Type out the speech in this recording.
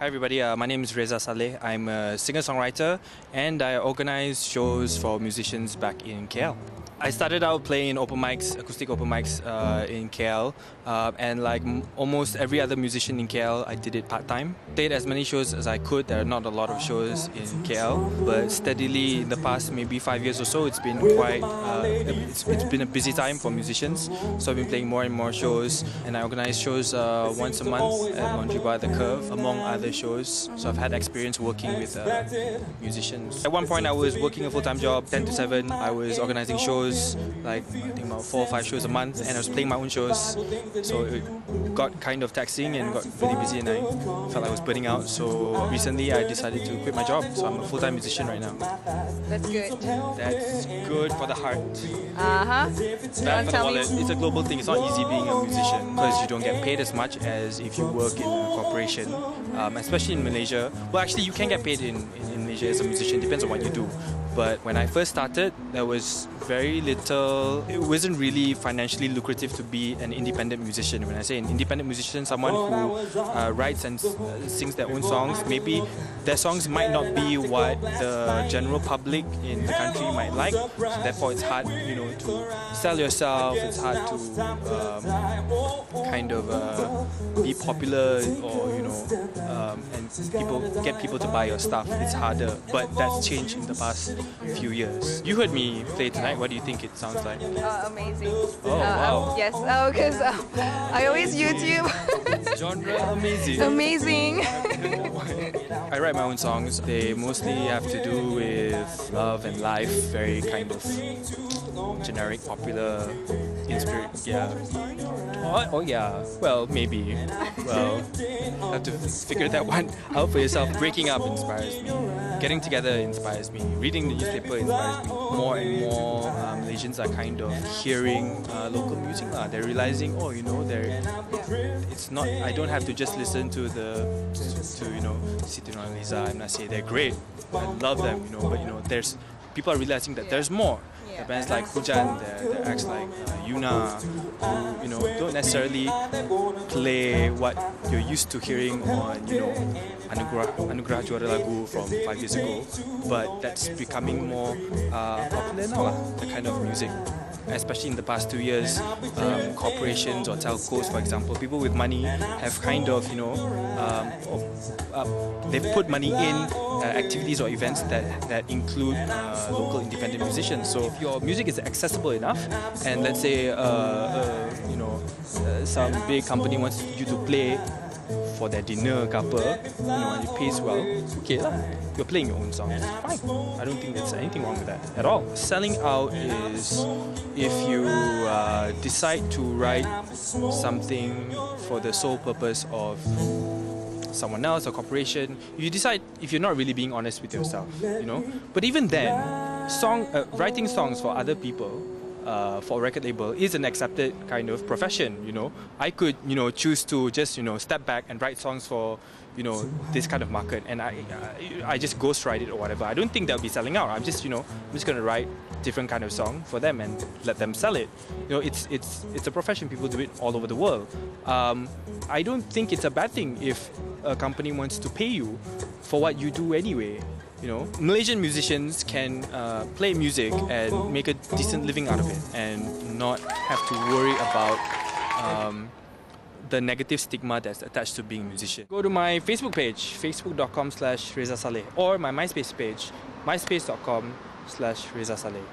Hi everybody, my name is Reza Salleh. I'm a singer-songwriter and I organize shows for musicians back in KL. I started out playing open mics, acoustic open mics in KL, and like almost every other musician in KL, I did it part-time. Played as many shows as I could. There are not a lot of shows in KL, but steadily in the past maybe 5 years or so, it's been quite, it's been a busy time for musicians. So I've been playing more and more shows, and I organize shows once a month at Laundry Bar The Curve, among other shows. So I've had experience working with musicians. At one point I was working a full-time job, 10 to 7. I was organizing shows, like I think about 4 or 5 shows a month, and I was playing my own shows. So it got kind of taxing and got really busy, and I felt like I was burning out. So recently I decided to quit my job. So I'm a full-time musician right now. That's good. That's good for the heart. Bad for the wallet. It's a global thing. It's not easy being a musician because you don't get paid as much as if you work in a corporation, especially in Malaysia. Well, actually you can get paid in Malaysia as a musician, depends on what you do. But when I first started, there was very little, it wasn't really financially lucrative to be an independent musician. When I say an independent musician, someone who writes and sings their own songs, maybe their songs might not be what the general public in the country might like. So therefore it's hard, you know, to sell yourself, it's hard to kind of be popular, or, you know, and get people to buy your stuff. It's harder, but that's changed in the past few years. You heard me play tonight. What do you think it sounds like? Amazing. Oh, wow. Yes, because I always YouTube. Genre amazing. Amazing. I write my own songs. They mostly have to do with love and life, very kind of generic, popular, inspired. Yeah. Oh yeah. Well, maybe. Well, have to figure that one out for yourself. Breaking up inspires me. Getting together inspires me. Reading the newspaper inspires me. More and more Malaysians are kind of hearing local music. They're realizing, oh, you know, it's not. I don't have to just listen to you know, Siti Nurhaliza. I'm not saying they're great. I love them, you know, but you know, people are realizing that there's more. The bands like Hujan, the acts like Yuna, who, you know, don't necessarily play what you're used to hearing on, you know, Anugerah Juara Lagu from 5 years ago, but that's becoming more popular now, the kind of music. Especially in the past 2 years, corporations or telcos, for example, people with money have kind of, you know, they've put money in activities or events that include local independent musicians. So if your music is accessible enough, and let's say, you know, some big company wants you to play for their dinner ke apa, you know, and it pays well, okay lah, you're playing your own songs, fine. I don't think there's anything wrong with that at all. Selling out is if you decide to write something for the sole purpose of someone else, a corporation. You decide if you're not really being honest with yourself, you know. But even then, writing songs for other people, for a record label, is an accepted kind of profession, you know. I could, you know, choose to just, you know, step back and write songs for, you know, this kind of market, and I just ghostwrite it or whatever. I don't think they'll be selling out. I'm just going to write different kind of song for them and let them sell it. You know, it's a profession. People do it all over the world. I don't think it's a bad thing if a company wants to pay you for what you do anyway. You know, Malaysian musicians can play music and make a decent living out of it and not have to worry about the negative stigma that's attached to being a musician. Go to my Facebook page, facebook.com/Reza Salleh, or my MySpace page, myspace.com/Reza Salleh.